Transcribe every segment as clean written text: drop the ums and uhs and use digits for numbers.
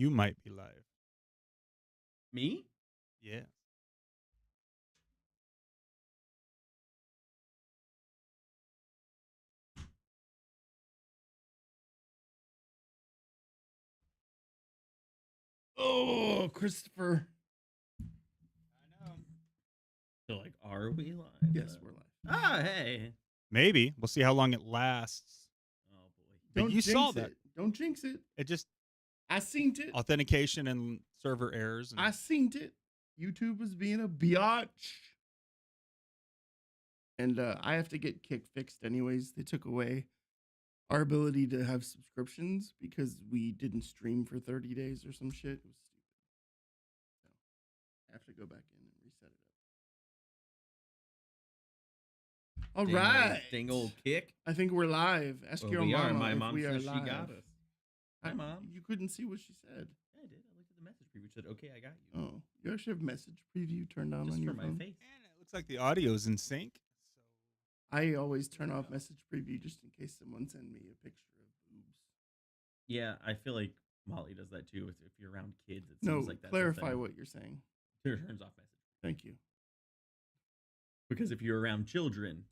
You might be live. Me? Yeah. Oh, Christopher. I know. So, like, are we live? Yes, we're live. Ah, hey. Maybe. We'll see how long it lasts. Oh, boy. But Don't you jinx saw that. it. Don't jinx it. It just I seen it. authentication and server errors. And I seen it. YouTube was being a biatch. And I have to get Kick fixed anyways. They took away our ability to have subscriptions because we didn't stream for 30 days or some shit. It was stupid. So I have to go back in and reset it up. All right. Ding old Kick. I think we're live. Ask Well, your we mama are. My if mom we are says live. she got us. Hi, Mom. You couldn't see what she said. Yeah, I did. I looked at the message preview. It said, okay, I got you. Oh, you actually have message preview turned on Just on your for phone? my face. And it looks like the audio's in sync. I always turn off message preview just in case someone send me a picture of boobs. Yeah, I feel like Molly does that too. If you're around kids, it No, seems like that's clarify what you're saying. Turns off message. Thank you. Because if you're around children,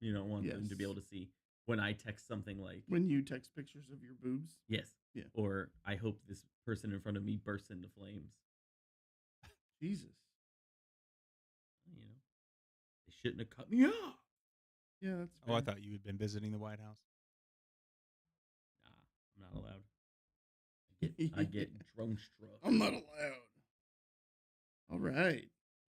you don't want them to Yes. be able to see when I text something like, When you text pictures of your boobs. yes. Yeah. Or I hope this person in front of me bursts into flames. Jesus. You know, they shouldn't have cut me off. Yeah, that's Oh, I fair. thought you had been visiting the White House. Nah, I'm not allowed. I get drone struck. I'm not allowed. All right.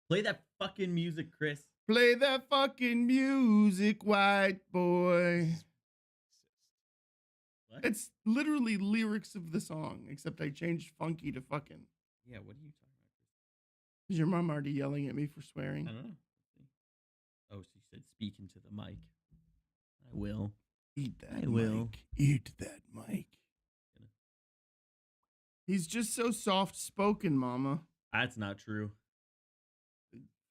Play that fucking music, Chris. Play that fucking music, white boy. What? It's literally lyrics of the song, except I changed funky to fucking. Yeah, what are you talking about, Chris? Is your mom already yelling at me for swearing? I don't know. Oh, she said speak into the mic. I will. Eat that I mic. will. Eat that mic. He's just so soft spoken, mama. That's not true.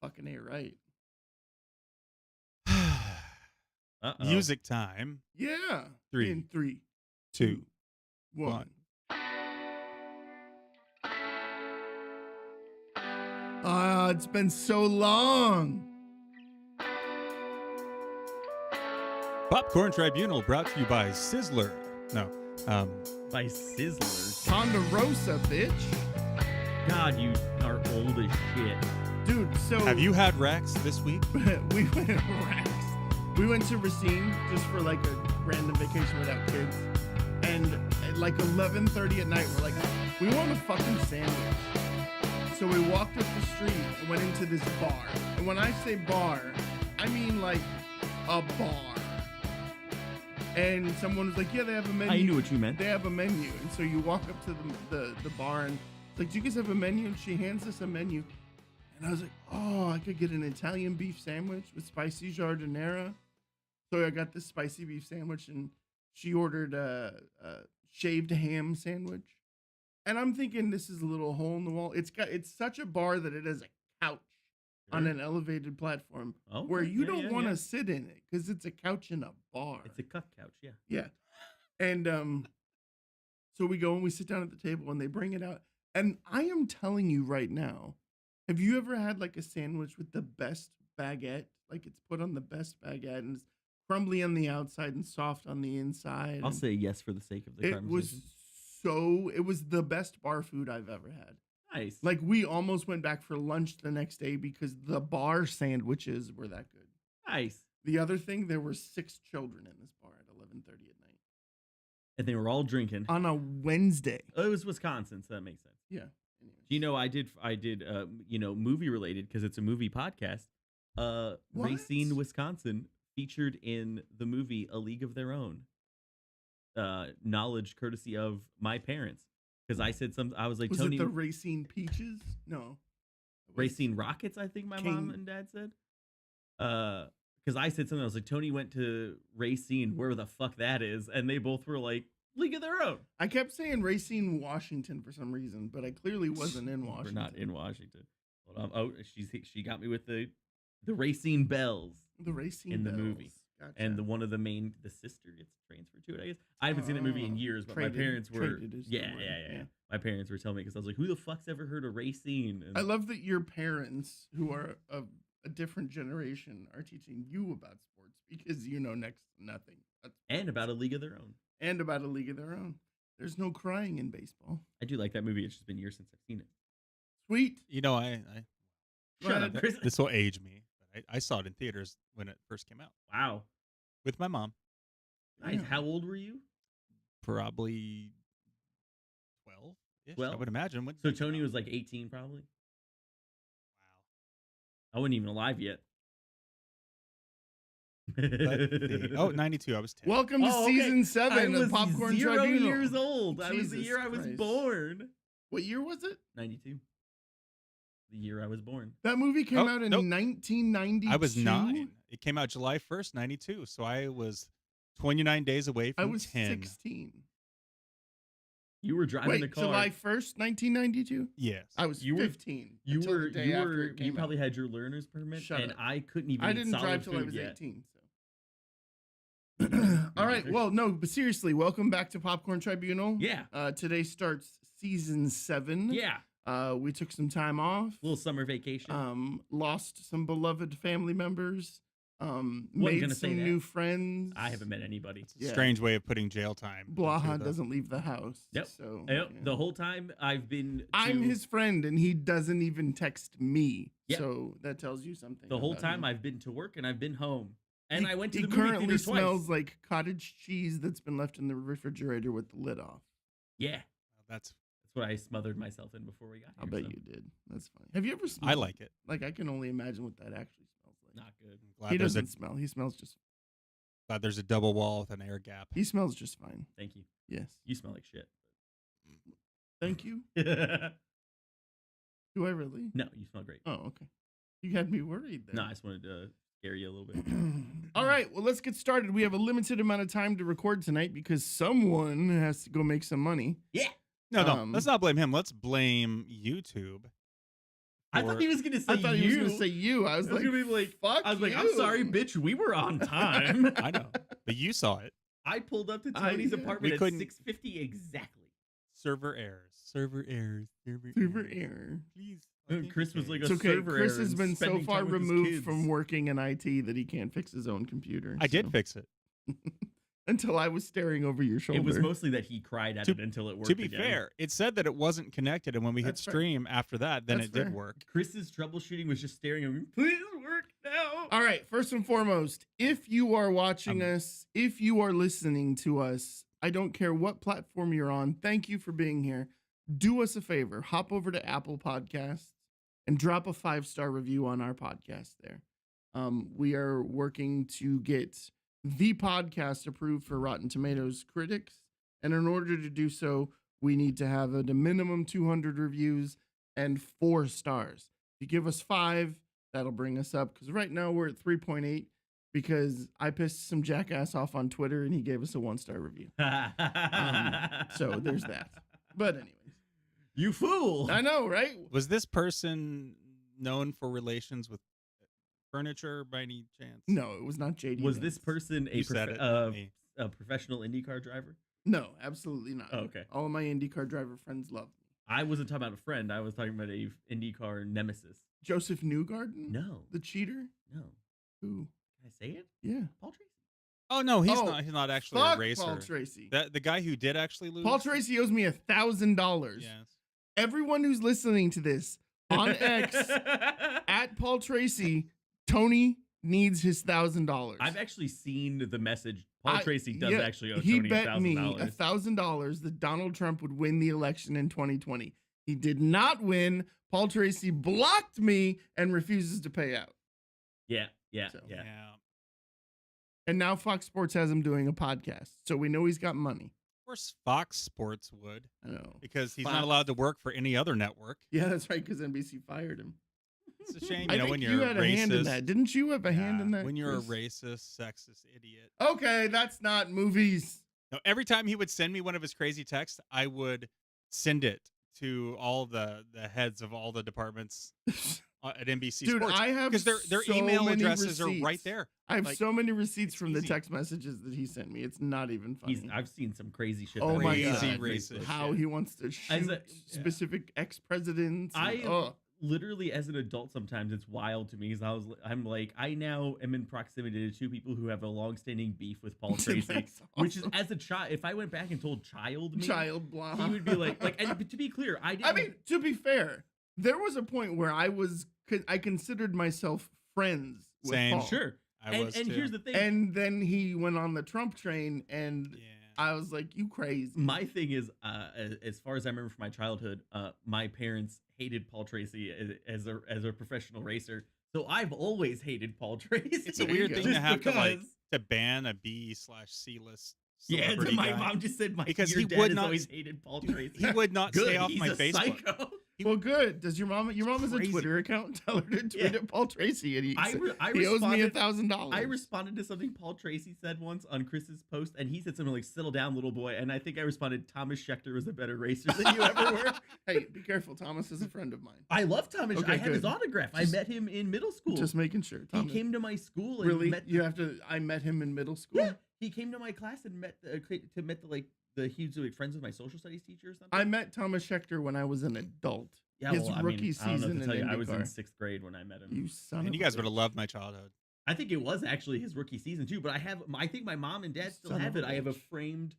Fucking A right. Uh-oh. Music time. Yeah. Three, In 3, 2, 1. 1. Ah, it's been so long. Popcorn Tribunal brought to you by Sizzler. No. By Sizzler. Ponderosa, bitch. God, you are old as shit. Dude, so Have you had Rex this week? we went Rex. We went to Racine just for like a random vacation without kids. And at like 11:30 at night, we're like, we want a fucking sandwich. So we walked up the street and went into this bar. And when I say bar, I mean like a bar. And someone was like, yeah, they have a menu. I knew what you meant. They have a menu. And so you walk up to the bar and it's like, do you guys have a menu? And she hands us a menu. And I was like, oh, I could get an Italian beef sandwich with spicy giardiniera. So I got this spicy beef sandwich and she ordered a shaved ham sandwich. And I'm thinking this is a little hole in the wall. It's such a bar that it has a couch on an elevated platform where you don't want to sit in it because it's a couch in a bar. It's a cuck couch, yeah. Yeah. And so we go and we sit down at the table and they bring it out. And I am telling you right now, have you ever had like a sandwich with the best baguette? Like it's put on the best baguette and it's crumbly on the outside and soft on the inside. I'll say yes for the sake of the conversation. It was the best bar food I've ever had. Nice. Like we almost went back for lunch the next day because the bar sandwiches were that good. Nice. The other thing, there were 6 children in this bar at 11:30 at night. And they were all drinking. On a Wednesday. Oh, it was Wisconsin, so that makes sense. Yeah. Do you know I did movie related because it's a movie podcast. Racine, Wisconsin featured in the movie A League of Their Own. Knowledge courtesy of my parents. Because I said something, I was like, Was Tony. it the Racine Peaches? No. Racine Rockets, I think my mom and dad said. Because I said something, I was like, Tony went to Racine, where the fuck that is. And they both were like, League of Their Own. I kept saying Racine, Washington for some reason, but I clearly wasn't in Washington. We're not in Washington. Hold on. Oh, she got me with the Racine Bells. The Racine in Bells. the movie. Gotcha. And the sister gets transferred to it, I guess. I haven't seen that movie in years, but my parents were. Yeah. My parents were telling me because I was like, who the fuck's ever heard of Racine? And I love that your parents, who are of a different generation, are teaching you about sports because you know next to nothing. And about a league of their own. There's no crying in baseball. I do like that movie. It's just been years since I've seen it. Sweet. You know, I Shut up, Chris. this will age me. But I saw it in theaters when it first came out Wow. with my mom. Nice. Yeah. How old were you? Probably 12-ish, I 12? would imagine. When So did it come Tony out? was like 18 probably? Wow. I wasn't even alive yet. Oh, 92. I was 10. Welcome to season 7 I of was Popcorn 0 Tribunal. years old. I was the Jesus year I was Christ. born. What year was it? 92. The year I was born. That movie came out in nope. 1992. I was 9. It came out July 1st, 92. So I was 29 days away from I was 10. 16. You were driving the Wait, car. July 1st, 1992? Yes. I was You were- 15. until the day after it you came probably out. had your learner's permit, Shut and up. I couldn't even. I eat didn't solid drive till I food was yet. 18. So. All right. Well, no, but seriously, welcome back to Popcorn Tribunal. Yeah. Today starts season 7. Yeah. We took some time off. Little summer vacation. Lost some beloved family members. Wasn't Made gonna say some that. new friends. I haven't met anybody. It's a Yeah. strange way of putting jail time. Blaha into the- doesn't leave the house. Yep. So Yep. yeah. The whole time I've been. I'm to- his friend, and he doesn't even text me. Yep. So that tells you something. The whole about time him. I've been to work and I've been home, and I went to he the movie currently theater twice. smells like cottage cheese that's been left in the refrigerator with the lid off. Yeah. That's That's what I smothered myself in before we got here. I'll bet so you did. That's funny. Have you ever smelled? I like it. Like I can only imagine what that actually smells like. Not good. I'm glad He there's doesn't smell. He smells just. glad there's a double wall with an air gap. He smells just fine. Thank you. Yes. You smell like shit. Thank you. No, Do I really? you smell great. Oh, okay. You had me worried then. No, I just wanted to scare you a little bit. All right, well, let's get started. We have a limited amount of time to record tonight because someone has to go make some money. Yeah. No, let's not blame him. Let's blame YouTube. I thought he was gonna say I thought you. he was going to say you. I was I was like, gonna be like, fuck I was like, you. I'm sorry, bitch. We were on time. I know, but you saw it. I pulled up to Tony's yeah. apartment We at couldn't- 6:50 exactly. Server errors. Server errors. Super error. Please. Chris was like It's a okay. server Chris error has and been so spending far time with his removed kids. from working in IT that he can't fix his own computer. I did so- fix it. Until I was staring over your shoulder. It was mostly that he cried at To- it until it worked. To be again. fair, it said that it wasn't connected, and when we hit That's fair. stream after that, then That's it did fair. work. Chris's troubleshooting was just staring at me. Please work now. All right, first and foremost, if you are watching us, if you are listening to us, I don't care what platform you're on, thank you for being here. Do us a favor, hop over to Apple Podcasts and drop a 5-star review on our podcast there. We are working to get the podcast approved for Rotten Tomatoes critics, and in order to do so, we need to have at a minimum 200 reviews and 4 stars. If you give us 5, that'll bring us up, because right now we're at 3.8 because I pissed some jackass off on Twitter and he gave us a 1-star review. So there's that. But anyways, You fool. I know, right? Was this person known for relations with furniture by any chance? No, it was not JD. Was Vance. this person You said it, not me. a professional IndyCar driver? No, absolutely not. Oh, okay. All of my IndyCar driver friends love me. I wasn't talking about a friend. I was talking about a IndyCar nemesis. Joseph Newgarden? No. The cheater? No. Who? Can I say it? Yeah. Paul Tracy. Oh no, he's Oh, not. He's not actually Fuck a racer. Paul Tracy. The guy who did actually lose. Paul Tracy owes me $1,000. Yes. Everyone who's listening to this on X at Paul Tracy, Tony needs his $1,000. I've actually seen the message. Paul Tracy does yeah, actually owe he Tony bet me $1,000. $1,000 that Donald Trump would win the election in 2020. He did not win. Paul Tracy blocked me and refuses to pay out. Yeah. So. Yeah. And now Fox Sports has him doing a podcast, so we know he's got money. Of course, Fox Sports would, I know. because he's Fox. not allowed to work for any other network. Yeah, that's right, because NBC fired him. It's a shame, I you know, think when you you're had a a hand in racist. that. Didn't you have a hand in Yeah, that? when you're Chris? a racist, sexist idiot. Okay, that's not movies. No, every time he would send me one of his crazy texts, I would send it to all the heads of all the departments at NBC Dude, Sports I have because their so email many addresses are right receipts. there. I have Like, so many receipts it's from the easy. text messages that he sent me. It's not even funny. I've seen some crazy shit. Oh that my he God. said on Crazy Facebook, racist. How yeah. he wants to shoot specific ex-presidents. Literally, as an adult, sometimes it's wild to me because I'm like, I now am in proximity to two people who have a long-standing beef with Paul Tracy, That's which is awesome. as a child. If I went back and told child me, Child blah. he would be like, and to be clear, I didn't. I mean, to be fair, there was a point where I considered myself friends with Same. Paul. Sure. I was and too. here's the thing. And then he went on the Trump train, and Yeah. I was like, "You crazy?" My thing is, as far as I remember from my childhood, my parents hated Paul Tracy as a professional racer. So I've always hated Paul Tracy. It's a There you weird go. thing to Just have because- to ban a B/C list. Yeah, celebrity my guy. mom just said Because your he dad would has not- always hated Paul Tracy. He would not Good, stay off he's my a Facebook. psycho. Well, good. Does your mom has a Crazy. Twitter account? Tell her to tweet Yeah. at Paul Tracy, and he I owes me responded- $1,000. I responded to something Paul Tracy said once on Chris's post, and he said something like, "Settle down, little boy." And I think I responded, "Thomas Schechter was a better racer than you ever were." Hey, be careful. Thomas is a friend of mine. I love Thomas. Okay, I had his good. autograph. I Just- met him in middle school. Just making sure. He Thomas. came to my school and Really? met. I met him in middle school. Yeah, he came to my class and met he was like friends with my social studies teacher or something. I met Thomas Schechter when I was an adult. Yeah, his well, I rookie mean, I don't know season to tell in you, I was in IndyCar. 6th grade when I met him. You son And of you a guys would bitch. have loved my childhood. I think it was actually his rookie season too. But I think my mom and dad still Son have of it. a I have a bitch. framed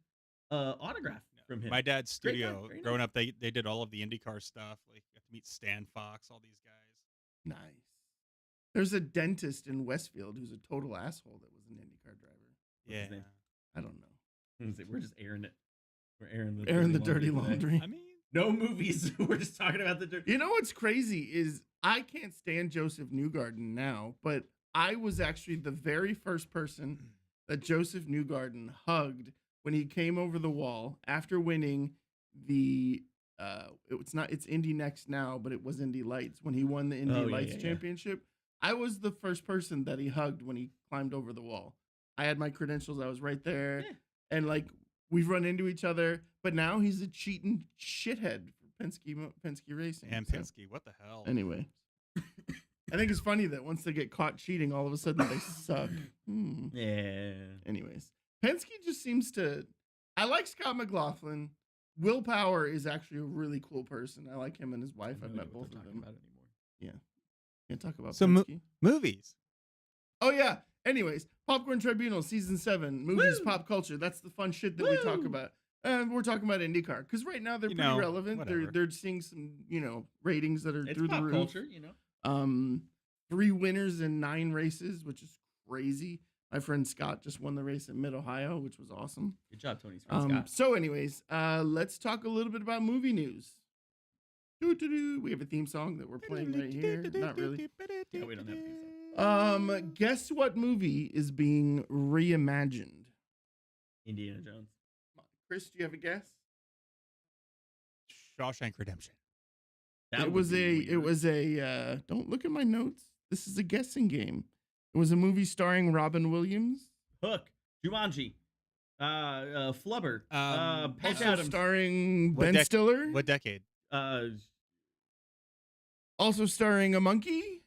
autograph from him. My dad's Great guy, studio, very growing nice. up, they did all of the IndyCar stuff. Like, got to meet Stan Fox, all these guys. Nice. There's a dentist in Westfield who's a total asshole that was an IndyCar driver. What's his Yeah. name? I don't know. We're just airing it. We're airing The dirty today. laundry. I mean, No movies. We're just talking about the dirty. You know what's crazy is I can't stand Joseph Newgarden now, but I was actually the very first person that Joseph Newgarden hugged when he came over the wall after winning the it's Indy Next now, but it was Indy Lights when he won the Indy Oh, yeah, Lights yeah. championship. I was the first person that he hugged when he climbed over the wall. I had my credentials, I was right there. Yeah. And like we've run into each other, but now he's a cheating shithead for Penske Racing. and so- Penske, what the hell? Anyway, I think it's funny that once they get caught cheating, all of a sudden they suck. Yeah. Anyways, Penske just seems to. I like Scott McLaughlin. Will Power is actually a really cool person. I like him and his wife. I've met both of them. About anymore. Can't talk about So Penske. Movies. Oh yeah. Anyways, Popcorn Tribunal season 7, movies, Woo! pop culture. That's the fun shit that we talk Woo! about. We're talking about IndyCar because right now they're You pretty know, relevant. whatever. They're seeing some ratings that are It's through the pop roof. culture, 3 winners in 9 races, which is crazy. My friend Scott just won the race at Mid Ohio, which was awesome. Good job, Tony's friend Scott. So, anyways, let's talk a little bit about movie news. Doo-doo-doo. We have a theme song that we're playing right here. Not really. Yeah, we don't have these. Guess what movie is being reimagined? Indiana Jones. Chris, do you have a guess? Shawshank Redemption. That It would was be a weird. don't look at my notes. This is a guessing game. It was a movie starring Robin Williams. Hook, Jumanji, Flubber, Patch Also Adams, starring What Ben dec- Stiller. What decade? Also starring a monkey.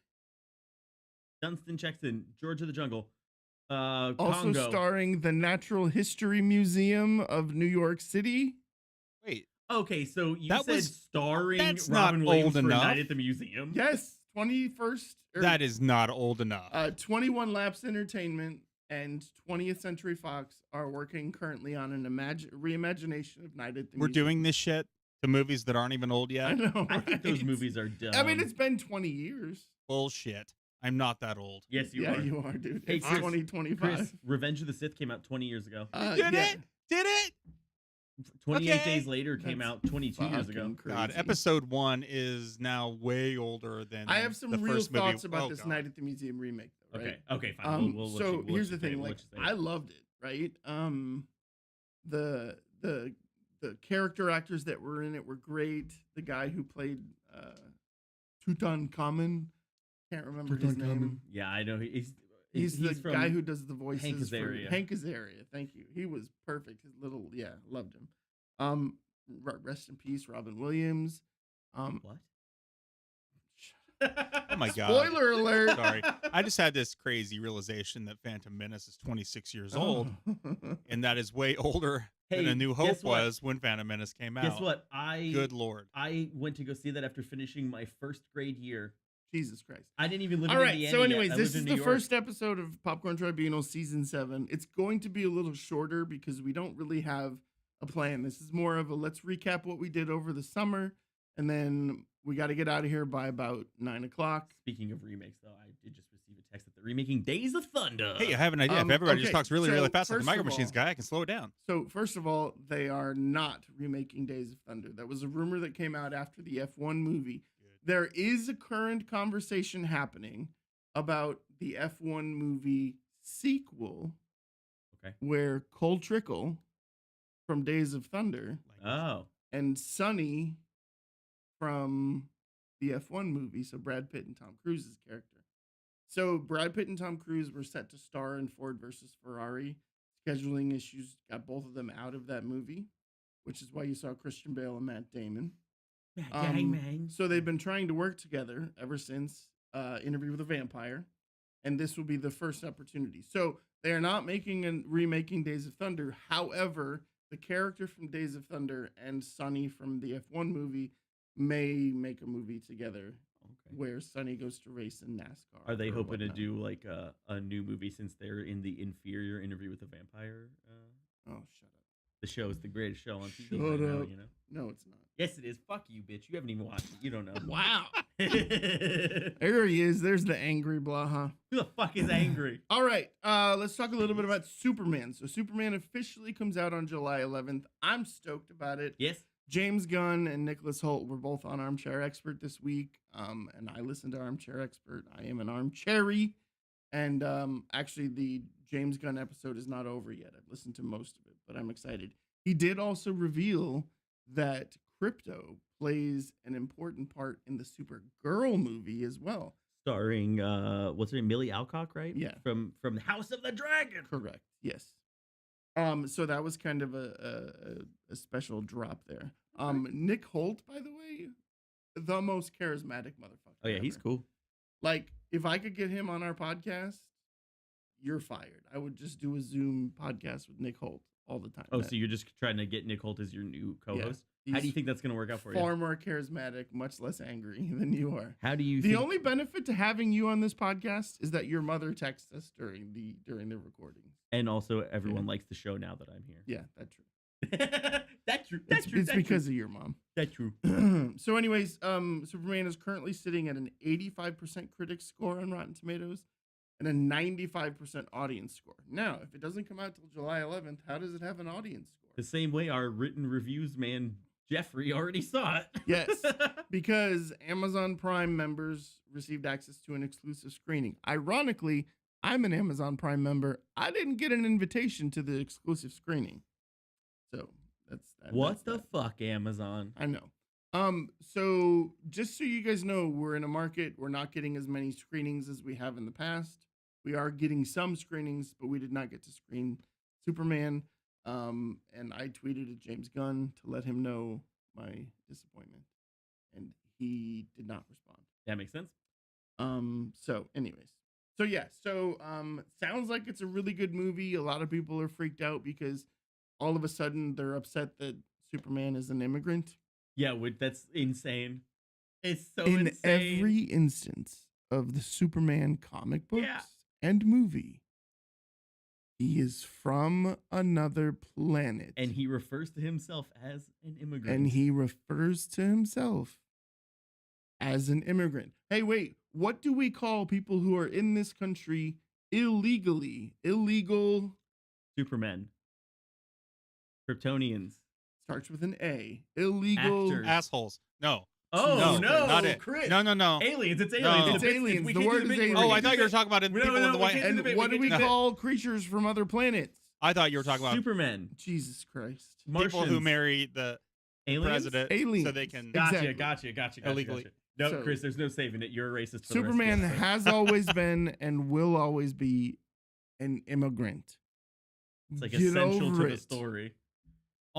Dunstan checks in, George of the Jungle, Also Congo. starring the Natural History Museum of New York City. Wait, Okay, so you That said was- starring that's Robin not Williams old for enough. Night at the Museum. Yes, 21st. that is not old enough. 21 Laps Entertainment and 20th Century Fox are working currently on an reimagination of Night at the We're Museum. doing this shit to movies that aren't even old I yet. know. I think those right? movies are dumb. I mean, it's been 20 years. Bullshit. I'm not that old. yes, you yeah, are. you are, dude. Hey, It's Chris, 2025. Chris, Revenge of the Sith came out 20 years ago. Did yeah. it? Did it? 28 okay. days later came That's out 22 years ago. fucking God, crazy. episode 1 is now way older than I have some the real first movie. thoughts about Oh, this God. Night at the Museum remake, though, right? Okay, fine. We'll let So you- we'll here's let the you say thing, it, we'll like let you say I it. loved it, right? The character actors that were in it were great. The guy who played Tutankhamun, can't remember his name. Yeah, I know. He's the from guy who does the voices. Hank for Azaria. Hank Azaria. Thank you. He was perfect. His little, loved him. Rest in peace, Robin Williams. What? Oh my god. Spoiler alert. Sorry. I just had this crazy realization that Phantom Menace is 26 years old, and that is way older than Hey, A New Hope guess what? was when Phantom Menace came out. Guess what? Good lord. I went to go see that after finishing my first grade year. Jesus Christ. I didn't even live All in right. Indiana So, anyways, yet. I this lived is in the New York. first episode of Popcorn Tribunal Season 7. It's going to be a little shorter because we don't really have a plan. This is more of a let's recap what we did over the summer, and then we got to get out of here by about 9 o'clock. Speaking of remakes, though, I did just receive a text that they're remaking Days of Thunder. Hey, I have an idea. If everybody just okay, talks really, really so fast like the first Micro of Machines all- guy, I can slow it down. So, first of all, they are not remaking Days of Thunder. That was a rumor that came out after the F1 movie. There is a current conversation happening about the F1 movie sequel, Okay. where Cole Trickle from Days of Thunder Oh. and Sonny from the F1 movie, so Brad Pitt and Tom Cruise's character. So Brad Pitt and Tom Cruise were set to star in Ford versus Ferrari. Scheduling issues got both of them out of that movie, which is why you saw Christian Bale and Matt Damon. So they've been trying to work together ever since Interview with a Vampire, and this will be the first opportunity. So they are not making and remaking Days of Thunder. However, the character from Days of Thunder and Sonny from the F1 movie may make a movie together where Sonny goes to race in NASCAR. Are they or hoping to whatnot. do like a new movie since they're in the inferior Interview with a Vampire? Oh, shut up. The show is the greatest show on TV Shut right now, up. you know? No, it's not. Yes, it is. Fuck you, bitch. You haven't even watched it. You don't know. Wow. Who There he is. There's the angry Blaha. the fuck is angry? All right, let's talk a little bit about Superman. So Superman officially comes out on July 11th. I'm stoked about it. Yes. James Gunn and Nicholas Hoult were both on Armchair Expert this week, and I listened to Armchair Expert. I am an armchairy, and actually the James Gunn episode is not over yet. I've listened to most of it, but I'm excited. He did also reveal that Crypto plays an important part in the Supergirl movie as well. Starring what's her name? Millie Alcock, right? Yeah. From House of the Dragon. Correct. Yes. So that was kind of a special drop there. Nick Holt, by the way, the most charismatic motherfucker. Oh yeah, he's ever. cool. Like, if I could get him on our podcast, you're fired. I would just do a Zoom podcast with Nick Holt all the time. Oh, so you're just trying to get Nick Holt as your new co-host? How do you he's think that's going to work out for you? far more charismatic, much less angry than you are. How do you The think... only benefit to having you on this podcast is that your mother texts us during the recordings. And also, everyone likes the show now that I'm here. Yeah, that's true. That's true. It's because of your mom. That's true. So, anyways, Superman is currently sitting at an 85% critic score on Rotten Tomatoes and a 95% audience score. Now, if it doesn't come out till July 11th, how does it have an audience score? The same way our written reviews man Jeffrey already saw it. Yes, because Amazon Prime members received access to an exclusive screening. Ironically, I'm an Amazon Prime member. I didn't get an invitation to the exclusive screening. So that's that. What that's the that. fuck, Amazon? I know. So just so you guys know, we're in a market. We're not getting as many screenings as we have in the past. We are getting some screenings, but we did not get to screen Superman. And I tweeted at James Gunn to let him know my disappointment, and he did not respond. That makes sense. So anyways, sounds like it's a really good movie. A lot of people are freaked out because all of a sudden they're upset that Superman is an immigrant. Yeah, that's insane. It's so In insane. every instance of the Superman comic books Yeah. and movie, he is from another planet. And he refers to himself as an immigrant. And he refers to himself as an immigrant. Hey, wait, what do we call people who are in this country illegally? Illegal Supermen. Kryptonians. starts with an A. Illegal. Actors. Assholes. No. Oh, no. Not it. Chris. No. Aliens. It's aliens. No. It's aliens. We The can't do word is debate. aliens. Oh, I thought you were talking about No, people no, in the we White. can't do And debate. what do we can't do call creatures from other planets? I thought you were talking about Supermen. Jesus Christ. people who Martians. marry the aliens. president so Aliens. they can. Exactly. Gotcha. Illegally. No, So- Chris, there's no saving it. You're a racist. For Superman the rest of has always been and will always be an immigrant. It's like Get essential over to the it. story.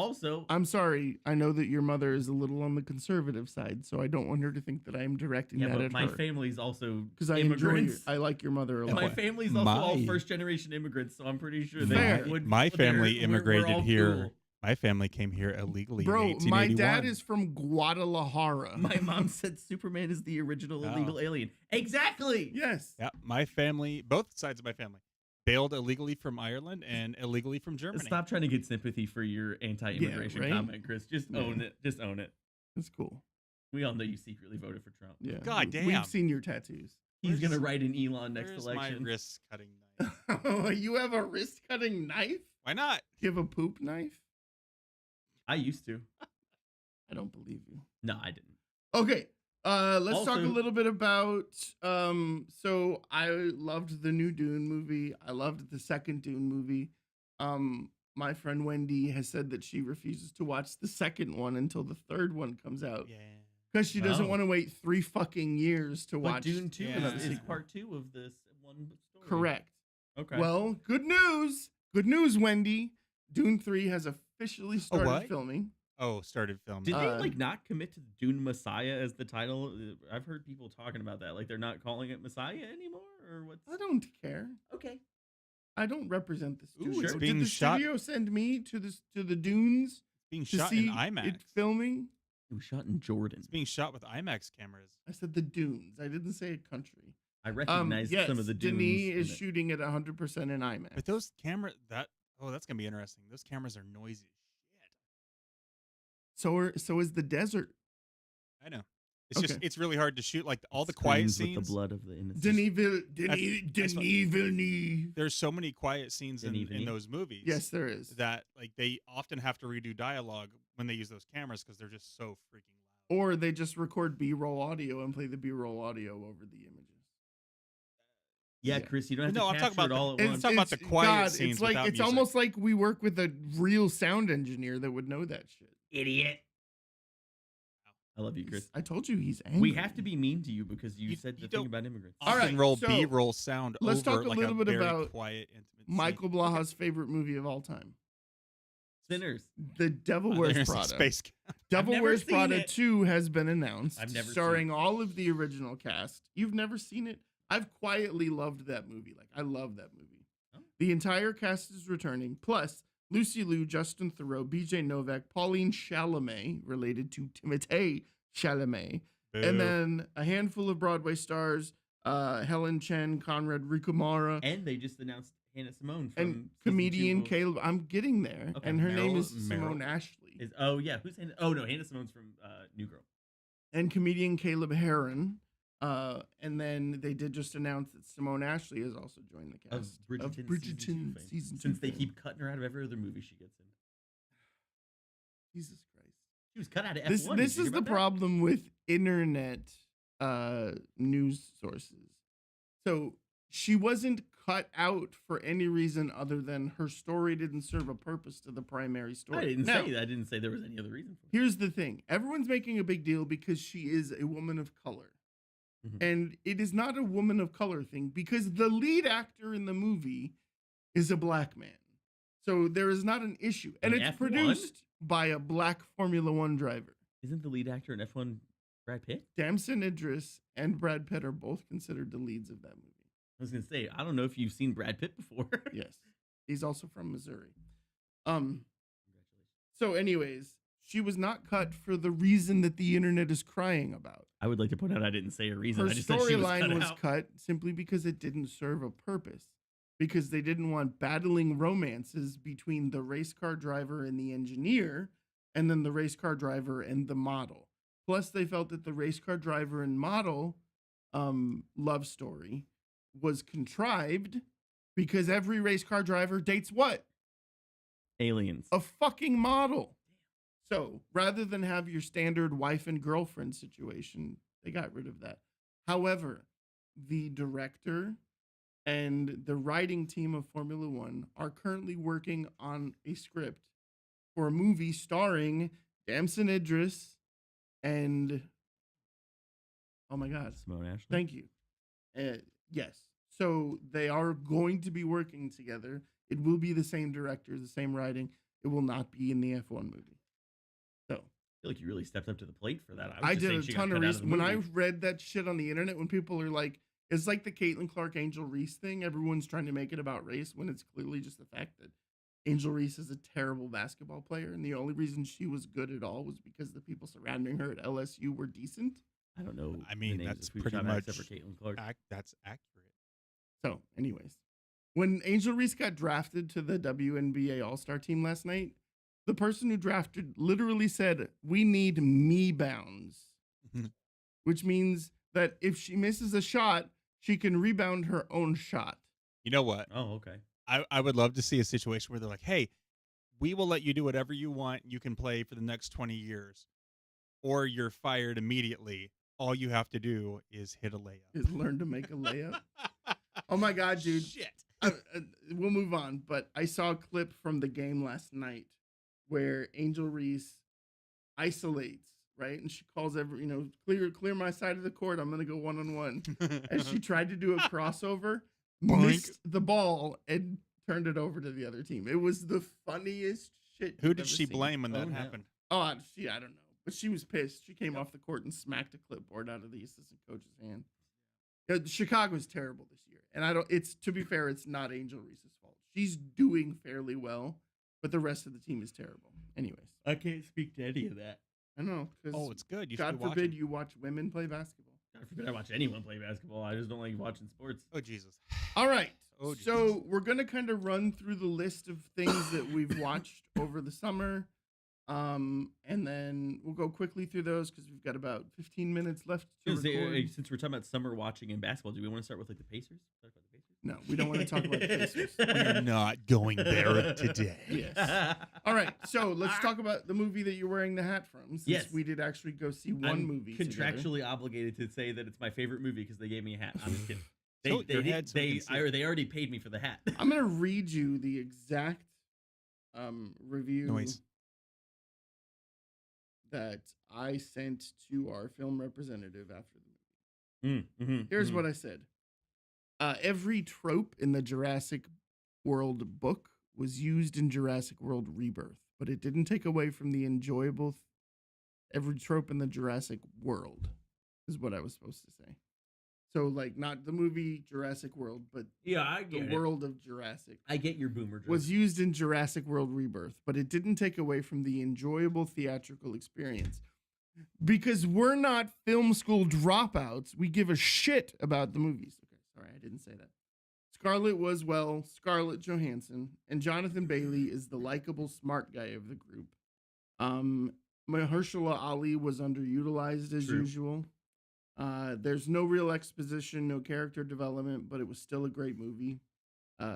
Also, I'm sorry. I know that your mother is a little on the conservative side, so I don't want her to think that I am directing yeah, that but at my her. family's also Because I enjoy immigrants. I like your mother a And lot. my family's also all My- first generation immigrants, so I'm pretty sure Fair. they would. My family we're immigrated all here. cool. My family came here illegally in Bro, 1881. my dad is from Guadalajara. My mom said Superman is the original illegal alien. Exactly. Yes. Yeah, my family, both sides of my family, bailed illegally from Ireland and illegally from Germany. Stop trying to get sympathy for your anti-immigration right? comment, Chris. Just Yeah. own it. Just own it. That's cool. We all know you secretly voted for Trump. Yeah. God damn. We've seen your tattoos. He's Where's- gonna write an Elon next Where's election. my wrist cutting knife? You have a wrist cutting knife? Why not? You have a poop knife? I used to. I don't believe you. No, I didn't. Okay. Let's talk a Also- little bit about so I loved the new Dune movie. I loved the second Dune movie. My friend Wendy has said that she refuses to watch the second one until the third one comes out. Yeah. Because she doesn't Oh. want to wait 3 fucking years to But watch. Dune 2 Yeah. is part 2 of this one story. Correct. Okay. Well, good news. Good news, Wendy. Dune 3 has officially started what? filming. Oh, started filming. did uh, they not commit to Dune Messiah as the title? I've heard people talking about that. Like they're not calling it Messiah anymore, or what's? I don't care. Okay. I don't represent the studio. it's Did being the shot- studio send me to the Dunes being to shot see in IMAX. it filming? It was shot in Jordan. It's being shot with IMAX cameras. I said the Dunes. I didn't say a country. I recognize Yes, some of the dunes. Denis in is it. shooting at 100% in IMAX. But those cameras, that's gonna be interesting. Those cameras are noisy as shit. So is the desert. I know. It's just Okay. it's really hard to shoot like all the Screams quiet with scenes. the blood of the innocent. Denis that's what- Villeneuve. There's so many quiet scenes in Denis. those movies. Yes, there is. That like they often have to redo dialogue when they use those cameras because they're just so freaking loud. Or they just record B-roll audio and play the B-roll audio over the images. Yeah, Yeah. Chris, you don't have No, to I'm capture talking about it all at the- once. talking about the quiet scenes It's like without it's music. almost like we work with a real sound engineer that would know that shit. Idiot. I love you, Chris. I told you he's angry. We have to be mean to you because you You- said you the thing don't- about immigrants. All Often right, roll so B-roll sound let's over talk a like little bit very about quiet, intimate scene. Michael Blaha's favorite movie of all time. Sinners. The Devil There's Wears a Prada. Space Devil never Wears seen Prada it. 2 has been announced. I've never starring seen it. all of the original cast. You've never seen it? I've quietly loved that movie. Like I love that movie. Oh. The entire cast is returning. Plus Lucy Liu, Justin Theroux, BJ Novak, Pauline Chalamet, related to Timothée Chalamet, Boo. and then a handful of Broadway stars: Helen Chen, Conrad Ricamara, And they just announced Hannah Simone from and season comedian 2 of- Caleb. I'm getting there, Okay, and her name Meryl- is Simone Meryl. Ashley. Oh yeah, who's Hannah? Oh no, Hannah Simone's from New Girl. And comedian Caleb Heron. And then they did just announce that Simone Ashley has also joined the Of cast Bridgerton, Bridgerton season 2 2 Since they fame. keep cutting her out of every other movie she gets in. Jesus Christ. She was cut out of F1. This Did this you is hear the about that? problem with internet news sources. So she wasn't cut out for any reason other than her story didn't serve a purpose to the primary story. I didn't Now, say that. I didn't say there was any other reason for it. here's the thing. Everyone's making a big deal because she is a woman of color. Mhm. And it is not a woman of color thing because the lead actor in the movie is a black man. So there is not an issue. And In it's F1? produced by a black Formula One driver. Isn't the lead actor in F1 Brad Pitt? Damson Idris and Brad Pitt are both considered the leads of that movie. I was gonna say, I don't know if you've seen Brad Pitt before. Yes. He's also from Missouri. Congratulations. So anyways, she was not cut for the reason that the internet is crying about. I would like to point out I didn't say a reason. Her I just said she storyline was was cut. cut simply because it didn't serve a purpose. Because they didn't want battling romances between the race car driver and the engineer, and then the race car driver and the model. Plus, they felt that the race car driver and model love story was contrived because every race car driver dates what? Aliens. A fucking model. So rather than have your standard wife and girlfriend situation, they got rid of that. However, the director and the writing team of Formula One are currently working on a script for a movie starring Damson Idris and oh my God, Simone Ashley. thank you. Yes. So they are going to be working together. It will be the same director, the same writing. it will not be in the F1 movie. So I feel like you really stepped up to the plate for that. I was just did saying a she got ton of cut out research. the When I movie. read that shit on the internet, when people are like, it's like the Caitlin Clark Angel Reese thing. Everyone's trying to make it about race when it's clearly just the fact that Angel Reese is a terrible basketball player, and the only reason she was good at all was because the people surrounding her at LSU were decent. I don't know. I mean, the names that's of who pretty shot at much except for Caitlin Clark. That's accurate. So, anyways, when Angel Reese got drafted to the WNBA All-Star team last night, the person who drafted literally said, "We need me bounds," which means that if she misses a shot, she can rebound her own shot. You know what? Oh, okay. I would love to see a situation where they're like, hey, we will let you do whatever you want. You can play for the next 20 years, or you're fired immediately. All you have to do is hit a layup. Is learn to make a layup. Oh my God, dude. Shit. We'll move on, but I saw a clip from the game last night where Angel Reese isolates, right? And she calls clear my side of the court. I'm going to go one-on-one. And she tried to do a crossover, missed the ball, and turned it over to the other team. It was the funniest shit. Who you've did ever she seen. blame when that Oh, no. happened? Oh, I don't know. But she was pissed. She came off the court and smacked a clipboard out of the assistant coach's hand. Chicago's terrible this year. And to be fair, it's not Angel Reese's fault. She's doing fairly well, but the rest of the team is terrible. Anyways. I can't speak to any of that. I know. Oh, it's good. You should God be forbid watching. you watch women play basketball. God forbid I watch anyone play basketball. I just don't like watching sports. Oh, Jesus. All right. Oh, So we're going to kind of run through the list of things that we've watched over the summer. And then we'll go quickly through those because we've got about 15 minutes left to record. Since we're talking about summer watching and basketball, do we want to start with like the Pacers? Talk about the Pacers? No, we don't want to talk about the Pacers. We're not going there today. Yes. All right. So let's talk about the movie that you're wearing the hat from. Since Yes. we did actually go see one I'm movie together. contractually obligated to say that it's my favorite movie because they gave me a hat. I'm just kidding. Tilt your head so we can see it. They already paid me for the hat. I'm going to read you the exact review Noise. that I sent to our film representative after the movie. Here's Mm-hmm. what I said. Every trope in the Jurassic World book was used in Jurassic World Rebirth, but it didn't take away from the enjoyable every trope in the Jurassic World is what I was supposed to say. So, like, not the movie Jurassic World, but Yeah, I the get it. world of Jurassic I get your boomer joke. was used in Jurassic World Rebirth, but it didn't take away from the enjoyable theatrical experience. Because we're not film school dropouts, we give a shit about the movies. Okay, sorry, I didn't say that. Scarlett Johansson, and Jonathan Bailey is the likable, smart guy of the group. Mahershala Ali was underutilized as True. usual. There's no real exposition, no character development, but it was still a great movie.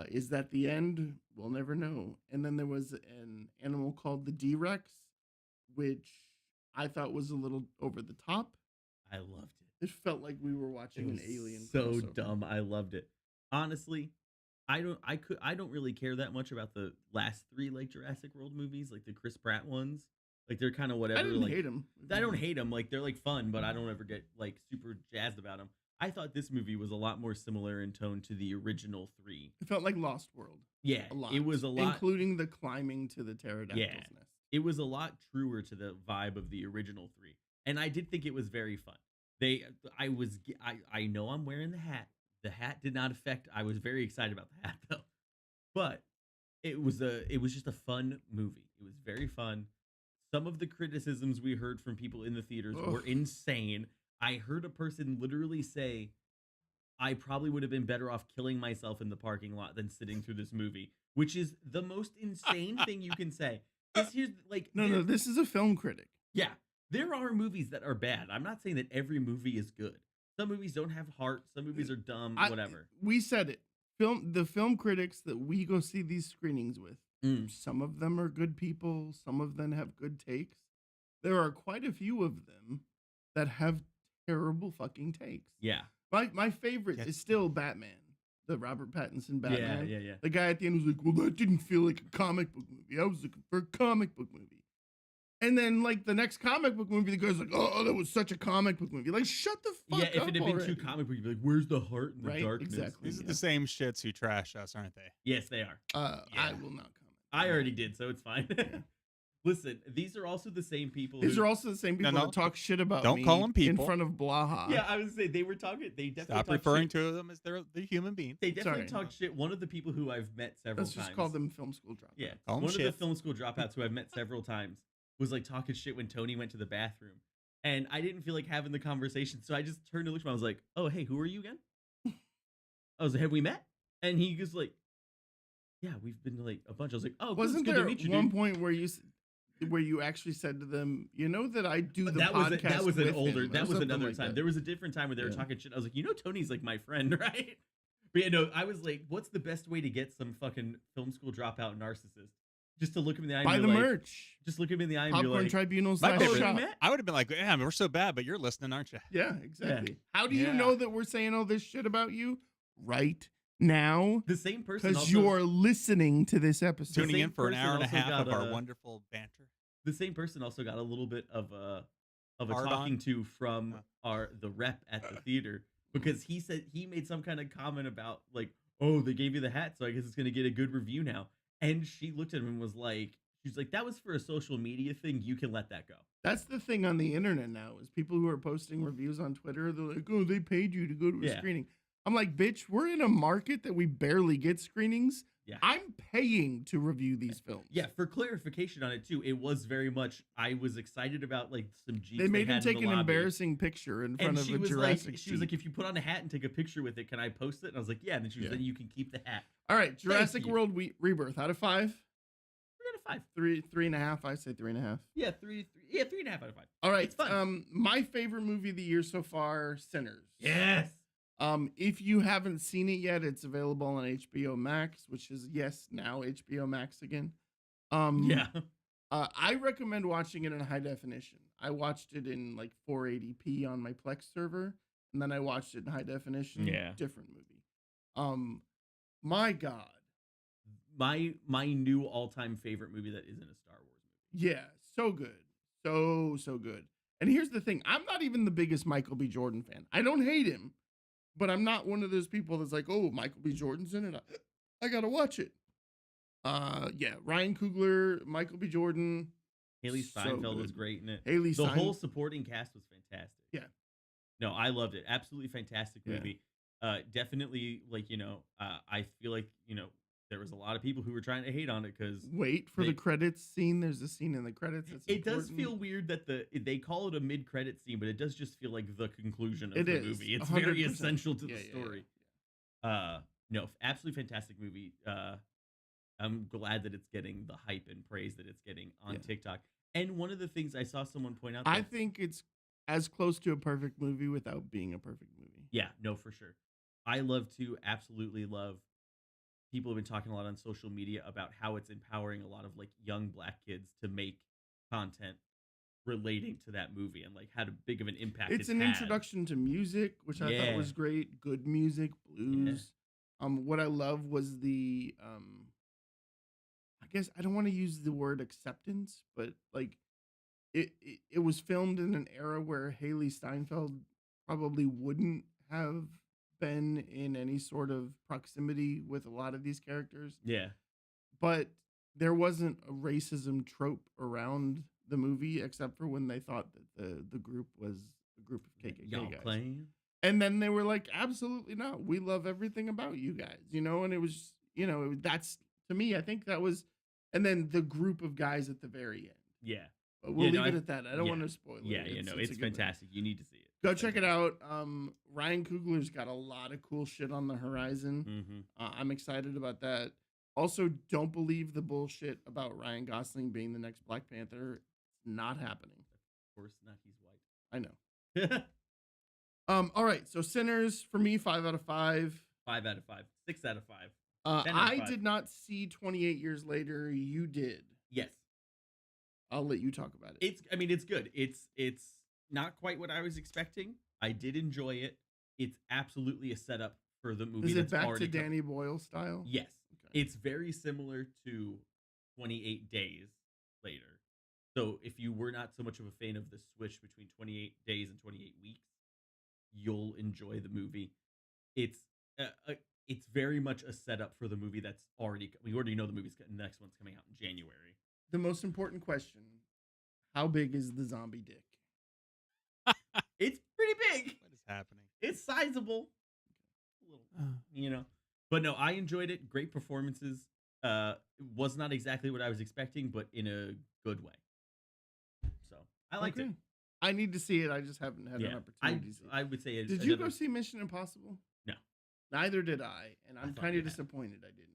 Is that the end? We'll never know. And then there was an animal called the D-Rex, which I thought was a little over the top. I loved it. It felt like we were watching It an was alien. so crossover. dumb. I loved it. Honestly, I don't really care that much about the last three like Jurassic World movies, like the Chris Pratt ones. Like they're kind of whatever. I didn't like, hate him. I don't hate them. Like they're like fun, but I don't ever get like super jazzed about them. I thought this movie was a lot more similar in tone to the original three. It felt like Lost World. Yeah, A lot. it was a lot. Including the climbing to the pterodactyl's Yeah. nest. It was a lot truer to the vibe of the original three, and I did think it was very fun. I know I'm wearing the hat. The hat did not affect. I was very excited about the hat though, but it was just a fun movie. It was very fun. Some of the criticisms we heard from people in the theaters were Ugh. insane. I heard a person literally say, I probably would have been better off killing myself in the parking lot than sitting through this movie, which is the most insane thing you can say. Here's like No, this is a film critic. yeah, there are movies that are bad. I'm not saying that every movie is good. Some movies don't have heart. Some movies are dumb. Whatever. We said it. The film critics that we go see these screenings with, some of them are good people. Some of them have good takes. There are quite a few of them that have terrible fucking takes. Yeah. My favorite is still Batman, the Robert Pattinson Batman. Yeah. The guy at the end was like, well, that didn't feel like a comic book movie. I was looking for a comic book movie. And then, like, the next comic book movie, the guy's like, oh, that was such a comic book movie. Like, shut the fuck up. Yeah, if it had been already. too comic book, you'd be like, where's the heart and the Right, darkness? exactly. These are the same shits who trash us, aren't they? Yes, they are. I Yeah. will not comment. I already did, so it's fine. Listen, these are also the same people. These who, are also the same people no, that talk shit about don't me call 'em in people. front of Blaha. Yeah, I was say they were talking. They definitely Stop talk referring shit. to them as the human being. They definitely Sorry. talk shit. One of the people who I've met several Let's times. just call them film school dropouts. Yeah, Call 'em one of the shits. film school dropouts who I've met several times was like talking shit when Tony went to the bathroom, and I didn't feel like having the conversation, so I just turned to look at him. I was like, "Oh, hey, who are you again?" I was like, "Have we met?" And he goes like, "Yeah, we've been to like a bunch." I was like, "Oh, good, Wasn't it's good there to meet you, one dude." point where you actually said to them, "You know that I do the that podcast that was an with older. him," or That was something another like time. that. There was a different time where they were Yeah. talking shit. I was like, "You know, Tony's like my friend, right?" But yeah, no, I was like, "What's the best way to get some fucking film school dropout narcissist? Just to look him in the eye and Buy be the like, merch. just look him in the eye and be Popcorn like, Tribunal My / favorite- shop. Matt? I would have been like, "Yeah, we're so bad, but you're listening, aren't you?" Yeah, exactly. How do Yeah. you know that we're saying all this shit about you right now? the same person Because also, you're listening to this episode. Tuning same in for an person hour and a also half got of our a- wonderful banter. the same person also got a little bit of a Hard talking on? to from Oh. the rep at the theater, because he said he made some kind of comment about like, "Oh, they gave you the hat, so I guess it's gonna get a good review now." And she looked at him and was like, she's like, "That was for a social media thing. You can let that go." That's the thing on the internet now is people who are posting reviews on Twitter. They're like, "Oh, they paid you to go to a Yeah. screening." I'm like, "Bitch, we're in a market that we barely get screenings. Yeah. I'm paying to review these films." Yeah, for clarification on it too, it was very much I was excited about like some Jeeps They made him had in take the an lobby. embarrassing picture in front And of she a was Jurassic like, she was like, Jeep. "If you put on a hat and take a picture with it, can I post it?" And I was like, "Yeah." And then she was Yeah. like, "You can keep the hat." All right, Jurassic you. World Rebirth out of 5, 3 out of 5. 3.5. I say 3.5. Yeah, 3.5 out of 5. All right. It's fun. My favorite movie of the year so far, Sinners. Yes. If you haven't seen it yet, it's available on HBO Max, which is now HBO Max again. Yeah. I recommend watching it in high definition. I watched it in like 480p on my Plex server, and then I watched it in high definition. Yeah. Different movie. My God. My new all-time favorite movie that isn't a Star Wars movie. Yeah, so good. So good. And here's the thing. I'm not even the biggest Michael B. Jordan fan. I don't hate him, but I'm not one of those people that's like, "Oh, Michael B. Jordan's in it. I gotta watch it." Yeah, Ryan Coogler, Michael B. Jordan, Haley so Steinfeld was good. great in it. Haley The Stein. whole supporting cast was fantastic. Yeah. No, I loved it. Absolutely fantastic Yeah. movie. Definitely, like, I feel like, there was a lot of people who were trying to hate on it because Wait for they- the credits scene. There's a scene in the credits. That's it does important. feel weird that they call it a mid-credit scene, but it does just feel like the conclusion of It the is, movie. It's very 100%. essential to Yeah, the yeah, story. No, absolutely fantastic movie. I'm glad that it's getting the hype and praise that it's getting on Yeah. TikTok. And one of the things I saw someone point out, I think it's as close to a perfect movie without being a perfect movie. yeah, no, for sure. I absolutely love. People have been talking a lot on social media about how it's empowering a lot of like young Black kids to make content relating to that movie and like how big of an impact It's an had. introduction to music, which I thought Yeah. was great. Good music, blues. What I love was the I guess I don't want to use the word acceptance, but like it was filmed in an era where Haley Steinfeld probably wouldn't have been in any sort of proximity with a lot of these characters, Yeah, but there wasn't a racism trope around the movie except for when they thought that the group was a group of KKK y'all guys. playing. And then they were like, "Absolutely not. We love everything about you guys," and it was, that's to me, I think that was, and then the group of guys at the very end. Yeah, But we'll Yeah, no, leave it I- at that. I don't yeah. want to spoil it. yeah, It's it's a good movie. fantastic. You need to see it. Go check it out. Ryan Coogler's got a lot of cool shit on the horizon. Mm-hmm. I'm excited about that. Also, don't believe the bullshit about Ryan Gosling being the next Black Panther. It's not happening. Of course not. He's I know. white. All right. So Sinners for me, 5 out of 5. 5 out of 5. 6 out of 5. 10 out of I 5. did not see 28 Years Later. You did. Yes. I'll let you talk about it. It's good. It's not quite what I was expecting. I did enjoy it. It's absolutely a setup for the movie. Is it that's back to already Danny Boyle style? Yes. Okay. It's very similar to 28 Days Later. So if you were not so much of a fan of the switch between 28 days and 28 weeks, you'll enjoy the movie. It's it's very much a setup for the movie that's already. We already know the next one's coming out in January. The most important question: how big is the zombie dick? It's pretty big. What is happening? It's sizable. A little, But no, I enjoyed it. Great performances. It was not exactly what I was expecting, but in a good way. So I liked it. I need to see it. I just haven't had an opportunity to see it. I would say. Did you go see Mission Impossible? No. Neither did I, and I'm kind of you had. disappointed I didn't.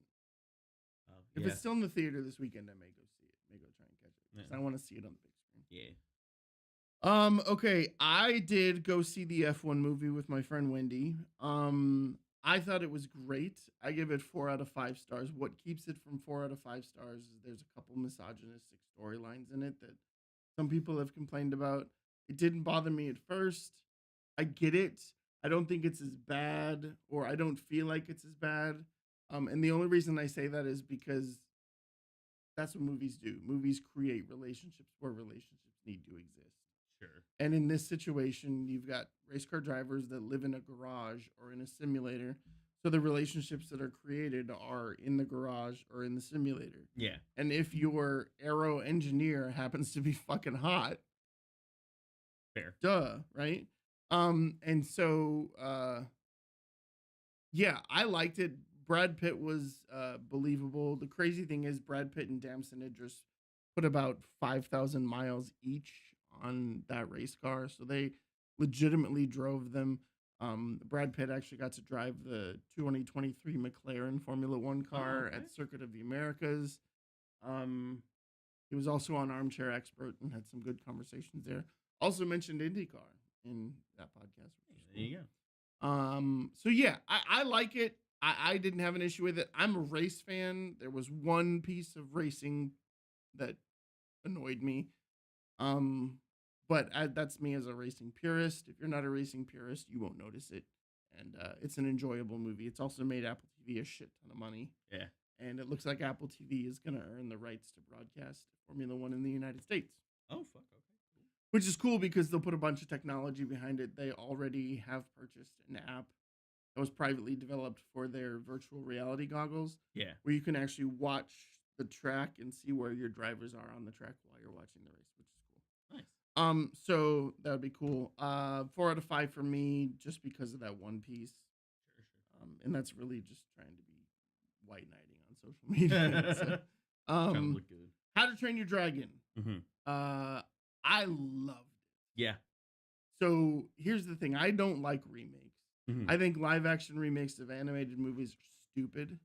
If Yeah. it's still in the theater this weekend, I may go see it. May go try and catch it because I want to see it on the big screen. Yeah. Okay, I did go see the F1 movie with my friend Wendy. I thought it was great. I give it 4 out of 5 stars. What keeps it from 4 out of 5 stars is there's a couple misogynistic storylines in it that some people have complained about. It didn't bother me at first. I get it. I don't think it's as bad, or I don't feel like it's as bad. And the only reason I say that is because that's what movies do. Movies create relationships where relationships need to exist. Sure. And in this situation, you've got race car drivers that live in a garage or in a simulator. So the relationships that are created are in the garage or in the simulator. Yeah. And if your aero engineer happens to be fucking hot, fair. Duh, right? And so yeah, I liked it. Brad Pitt was believable. The crazy thing is Brad Pitt and Damson Idris put about 5,000 miles each on that race car. So they legitimately drove them. Brad Pitt actually got to drive the 2023 McLaren Formula One car at Circuit of the Americas. He was also on Armchair Expert and had some good conversations there. Also mentioned IndyCar in that podcast. There you go. So yeah, I like it. I didn't have an issue with it. I'm a race fan. There was one piece of racing that annoyed me. But that's me as a racing purist. If you're not a racing purist, you won't notice it. And it's an enjoyable movie. It's also made Apple TV a shit ton of money. Yeah. And it looks like Apple TV is going to earn the rights to broadcast Formula One in the United States. Oh, fuck. Okay. Which is cool because they'll put a bunch of technology behind it. They already have purchased an app that was privately developed for their virtual reality goggles. Yeah. Where you can actually watch the track and see where your drivers are on the track while you're watching the race, which is cool. Nice. So that would be cool. 4 out of 5 for me, just because of that one piece. Sure. And that's really just trying to be white knighting on social media. So, trying to look good. How to Train Your Dragon. Mm-hmm. I loved it. Yeah. So here's the thing. I don't like remakes. Mm-hmm. I think live action remakes of animated movies are stupid.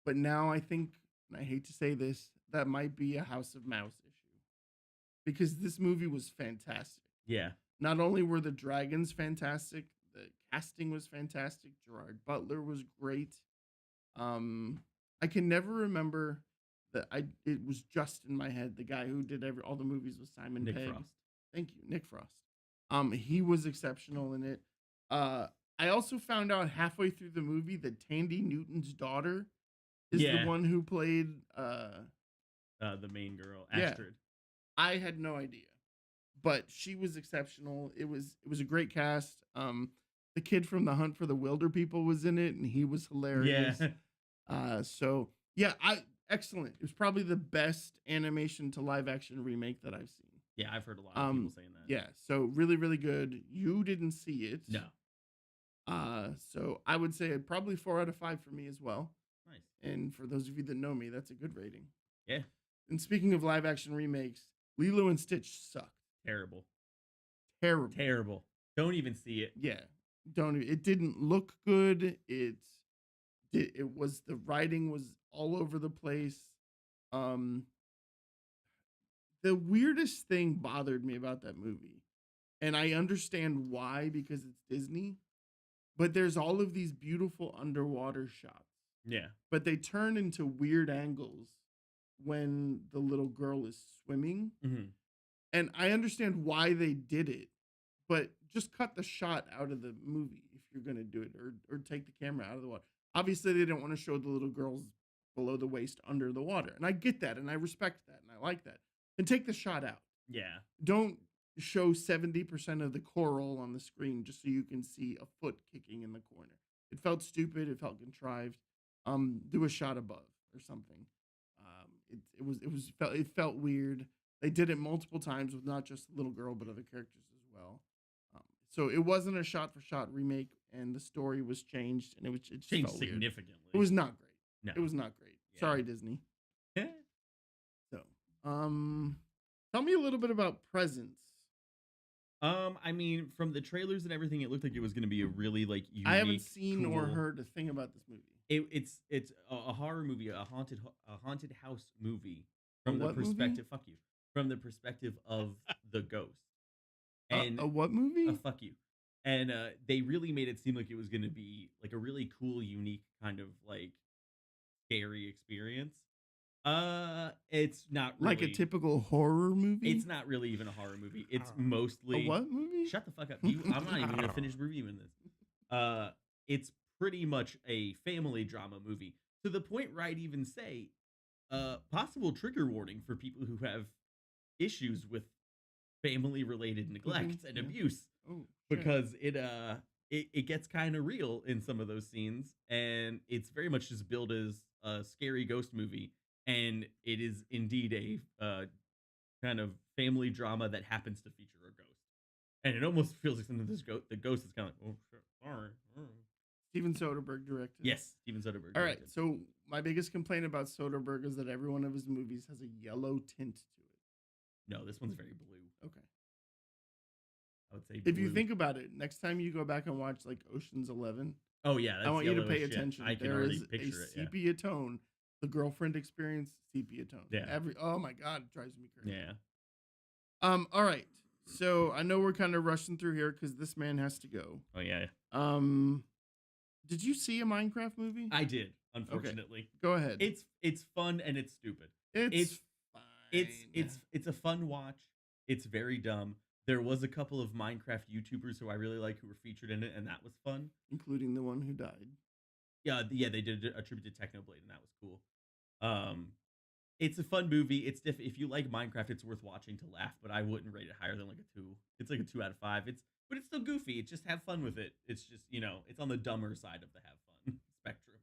But now I think, and I hate to say this, that might be a House of Mouse issue. Because this movie was fantastic. Yeah. Not only were the dragons fantastic, the casting was fantastic. Gerard Butler was great. I can never remember it was just in my head. The guy who did all the movies was Simon Nick Pegg. Frost. Thank you, Nick Frost. He was exceptional in it. I also found out halfway through the movie that Tandy Newton's daughter is the one who played the main girl, Astrid. I had no idea, but she was exceptional. It was a great cast. The kid from The Hunt for the Wilder People was in it, and he was hilarious. Yeah. So yeah, excellent. It was probably the best animation to live action remake that I've seen. Yeah, I've heard a lot of people saying that. Yeah, so really, really good. You didn't see it. No. So I would say probably 4 out of 5 for me as well. Nice. And for those of you that know me, that's a good rating. Yeah. And speaking of live action remakes, Lilo and Stitch sucked. Terrible. Terrible. Don't even see it. Yeah. It didn't look good. The writing was all over the place. The weirdest thing bothered me about that movie, and I understand why because it's Disney, but there's all of these beautiful underwater shots. Yeah. But they turn into weird angles when the little girl is swimming. Mm-hmm. And I understand why they did it, but just cut the shot out of the movie if you're going to do it, or take the camera out of the water. Obviously, they don't want to show the little girls below the waist under the water. And I get that, and I respect that, and I like that. And take the shot out. Yeah. Don't show 70% of the coral on the screen just so you can see a foot kicking in the corner. It felt stupid. It felt contrived. Do a shot above or something. It felt weird. They did it multiple times with not just the little girl but other characters as well. So it wasn't a shot for shot remake, and the story was changed, and it just Changed felt weird. significantly. It was not great. No. It was not great. Yeah. Sorry, Disney. Yeah. So, tell me a little bit about Presence. I mean, from the trailers and everything, it looked like it was going to be a really like unique. I haven't seen or cool- heard a thing about this movie. It's a horror movie, a haunted house movie from the what movie? perspective. Fuck you. From the perspective of the ghost. And A what movie? fuck you. And they really made it seem like it was going to be like a really cool, unique kind of like scary experience. It's not really, Like a typical horror movie? It's not really even a horror movie. It's mostly A what movie? Shut the fuck up. I'm not even going to finish reviewing this. It's pretty much a family drama movie to the point where I'd even say possible trigger warning for people who have issues with family related neglect and yeah. abuse, Oh, because it gets kind of real in some of those scenes, and it's very much just billed as a scary ghost movie, and it is indeed a kind of family drama that happens to feature a ghost, and it almost feels like something the ghost is kind of like, oh shit, sorry. Steven Soderbergh directed. Yes, Steven Soderbergh. All right. directed. So my biggest complaint about Soderbergh is that every one of his movies has a yellow tint to it. No, this one's very blue. Okay. I would say If you blue. think about it, next time you go back and watch like Ocean's 11, Oh yeah, that's I want you to yellow pay as shit. attention. I can There already is a picture it. Yeah. sepia tone. The girlfriend experience, sepia tone. Yeah. Oh my god, it drives me crazy. Yeah. All right. So I know we're kind of rushing through here because this man has to go. Oh yeah. Did you see a Minecraft movie? I did. Unfortunately, Go ahead. it's fun and it's stupid. It's fine. It's a fun watch. It's very dumb. There was a couple of Minecraft YouTubers who I really like who were featured in it, and that was fun. including the one who died. Yeah, they did a tribute to Technoblade, and that was cool. It's a fun movie. It's if you like Minecraft, it's worth watching to laugh, but I wouldn't rate it higher than like a 2. It's like a 2 out of 5. But it's still goofy. It's just have fun with it. It's just, it's on the dumber side of the have fun spectrum.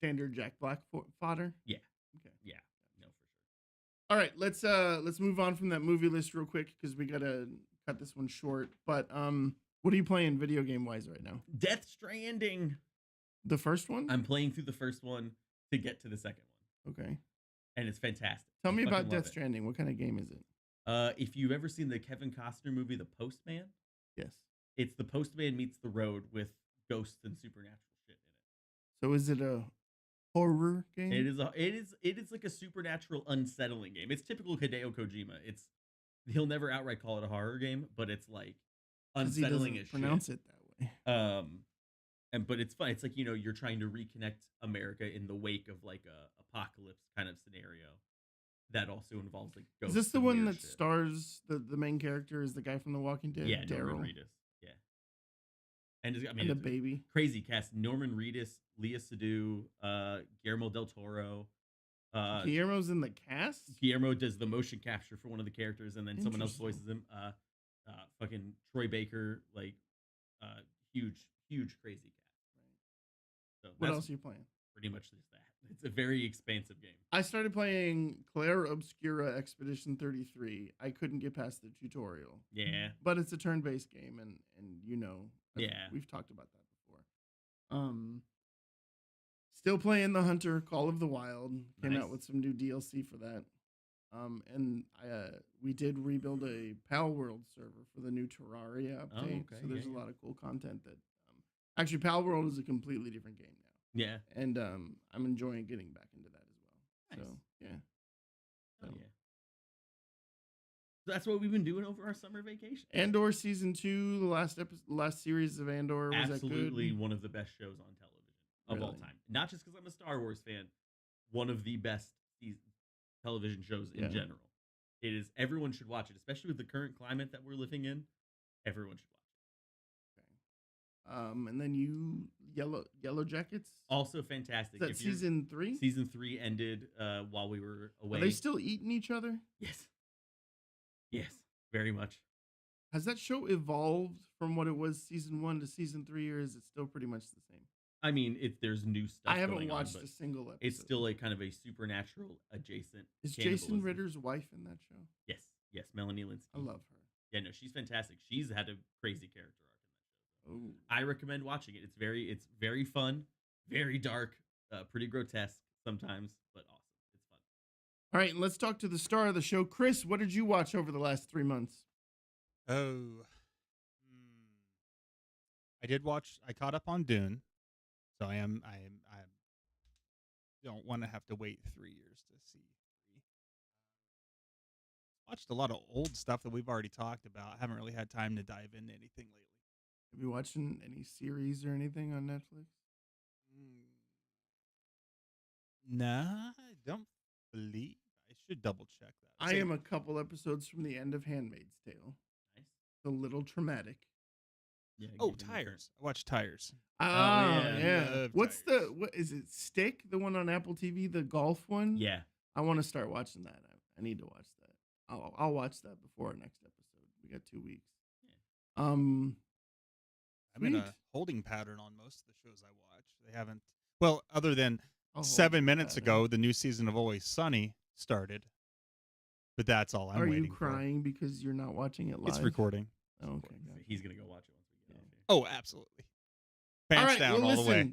Standard Jack Black fodder. Yeah. Okay. Yeah. No, for sure. All right, let's move on from that movie list real quick because we gotta cut this one short. But what are you playing video game wise right now? Death Stranding. The first one? I'm playing through the first one to get to the second one, Okay. and it's fantastic. Tell I me about fucking love Death it. Stranding. What kind of game is it? If you've ever seen the Kevin Costner movie, The Postman, Yes. it's the Postman meets the road with ghosts and supernatural shit in it. So is it a horror game? It is like a supernatural unsettling game. It's typical Hideo Kojima. He'll never outright call it a horror game, but it's like 'Cause he unsettling doesn't as pronounce shit. it that way. But it's fun. It's like, you're trying to reconnect America in the wake of like a apocalypse kind of scenario that also involves like Is ghosts. this the and one weird that shit. stars the main character is the guy from The Walking Dead? Yeah, Norman Daryl, Reedus. Yeah. And I mean, and the it's a baby. crazy cast. Norman Reedus, Leah Seydoux, Guillermo del Toro. Guillermo's in the cast. Guillermo does the motion capture for one of the characters, and then someone else Interesting. voices him. Fucking Troy Baker, like, huge, crazy cast. So What that's else are you playing? pretty much just that. It's a very expansive game. I started playing Claire Obscura Expedition 33. I couldn't get past the tutorial. Yeah. But it's a turn-based game, and Yeah. we've talked about that before. Still playing the Hunter Call of the Wild. Came Nice. out with some new DLC for that. And we did rebuild a Pal World server for the new Terraria update. okay, So there's yeah, a yeah. lot of cool content that actually Pal World is a completely different game now. Yeah. And I'm enjoying getting back into that as well. Nice. So yeah. Oh, So- yeah. So that's what we've been doing over our summer vacation. Andor season 2, the last series of Andor, was Absolutely that good? one of the best shows on television of all Really? time. Not just because I'm a Star Wars fan, one of the best television shows in Yeah. general. It is. Everyone should watch it, especially with the current climate that we're living in. Everyone should watch it. Okay. And then Yellow Jackets. Also fantastic. Is that If you're- season 3? Season 3 ended while we were away. Are they still eating each other? Yes. Yes, very much. Has that show evolved from what it was season 1 to season 3, or is it still pretty much the same? I mean, there's new stuff. I haven't going on, watched but a single episode. it's still a kind of a supernatural adjacent. Is Jason cannibalism. Ritter's wife in that show? Yes, Melanie Linsky. I love her. Yeah, no, she's fantastic. She's had a crazy character arc in that show. Oh, I recommend watching it. It's very fun, very dark, pretty grotesque sometimes, but awesome. It's fun. all right. And let's talk to the star of the show, Chris. What did you watch over the last 3 months? Oh, I did watch. I caught up on Dune, so I don't want to have to wait 3 years to see. Watched a lot of old stuff that we've already talked about. Haven't really had time to dive into anything lately. Have you watching any series or anything on Netflix? Nah, I don't believe. I should double check that. I am a couple episodes from the end of Handmaid's Tale. Nice. It's a little traumatic. Yeah. Oh, give it a Tires. I watched Tires. Ah, yeah. yeah. Love What's Tires. what is it? Stick, the one on Apple TV, the golf one. Yeah. I want to start watching that. I need to watch that. I'll watch that before our next episode. We got 2 weeks. Yeah. I'm in Sweet. a holding pattern on most of the shows I watch. They haven't. Well, other than I'll hold 7 that minutes in. ago, the new season of Always Sunny started. But that's all I'm Are waiting you crying because you're not watching it for. live? It's recording. Oh, okay. So gotcha. he's gonna go watch it once we get off here. Oh, absolutely. Pants down all the way.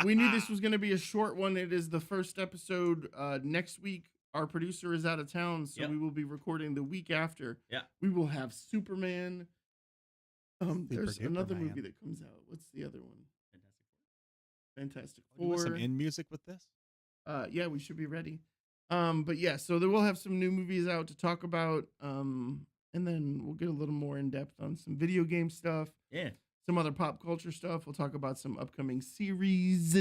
We knew this was going to be a short one. It is the first episode. Next week, our producer is out of town, so Yep. we will be recording the week after. Yeah. We will have Superman. There's Super-duper another man. movie that comes out. What's the other one? Fantastic Do you want Four. some in music with this? Yeah, we should be ready. But yeah, so there will have some new movies out to talk about. And then we'll get a little more in depth on some video game stuff, Yeah. some other pop culture stuff. We'll talk about some upcoming series.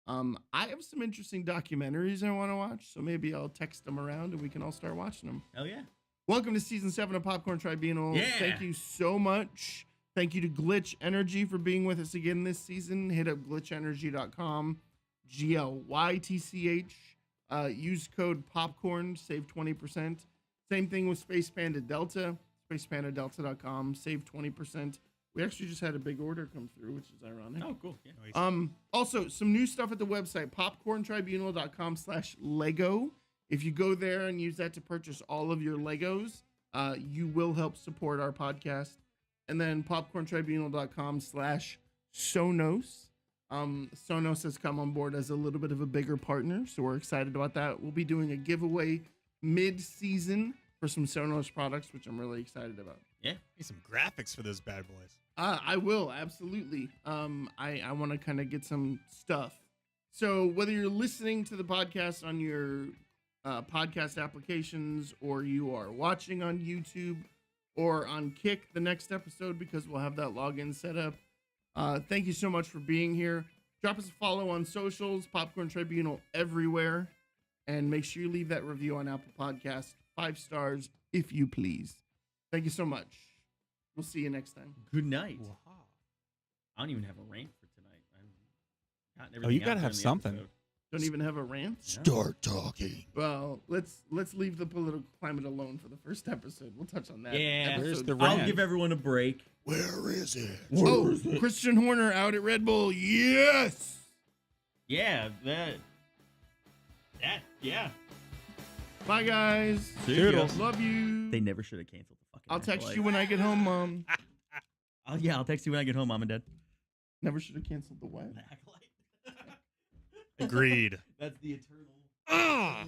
I have some interesting documentaries I want to watch, so maybe I'll text them around and we can all start watching them. Hell yeah. Welcome to season 7 of Popcorn Tribunal. Yeah. Thank you so much. Thank you to Glitch Energy for being with us again this season. Hit up glitchenergy.com, GLYTCH. Use code POPCORN, save 20%. Same thing with Space Panda Delta, spacepandadelta.com, save 20%. We actually just had a big order come through, which is ironic. Oh, cool. Yeah. Nice. Also, some new stuff at the website, popcorntribunal.com/Lego. If you go there and use that to purchase all of your Legos, you will help support our podcast. And then popcorntribunal.com/Sonos. Sonos has come on board as a little bit of a bigger partner, so we're excited about that. We'll be doing a giveaway mid-season for some Sonos products, which I'm really excited about. Yeah. Need some graphics for those bad boys. I will, absolutely. I want to kind of get some stuff. So whether you're listening to the podcast on your podcast applications, or you are watching on YouTube or on Kick the next episode, because we'll have that login set up. Thank you so much for being here. Drop us a follow on socials, Popcorn Tribunal everywhere. And make sure you leave that review on Apple Podcasts. 5 stars, if you please. Thank you so much. We'll see you next time. Good night. Wow. I don't even have a rant for tonight. I've gotten Oh, everything you out gotta during have the something. episode. Don't even have a rant? Start talking. Well, let's leave the political climate alone for the first episode. We'll touch on that. Yeah. Where's episode the five. I'll rant? give everyone a break. Where is it? Oh, Christian Horner out at Red Bull. Yes. Yeah, yeah. Bye, guys. Toodles. Love you. They never should have canceled the fucking. I'll text Acolyte. you when I get home, Mom. I'll text you when I get home, Mom and Dad. Never should have canceled the what? The Acolyte. Agreed. That's the eternal. Ah!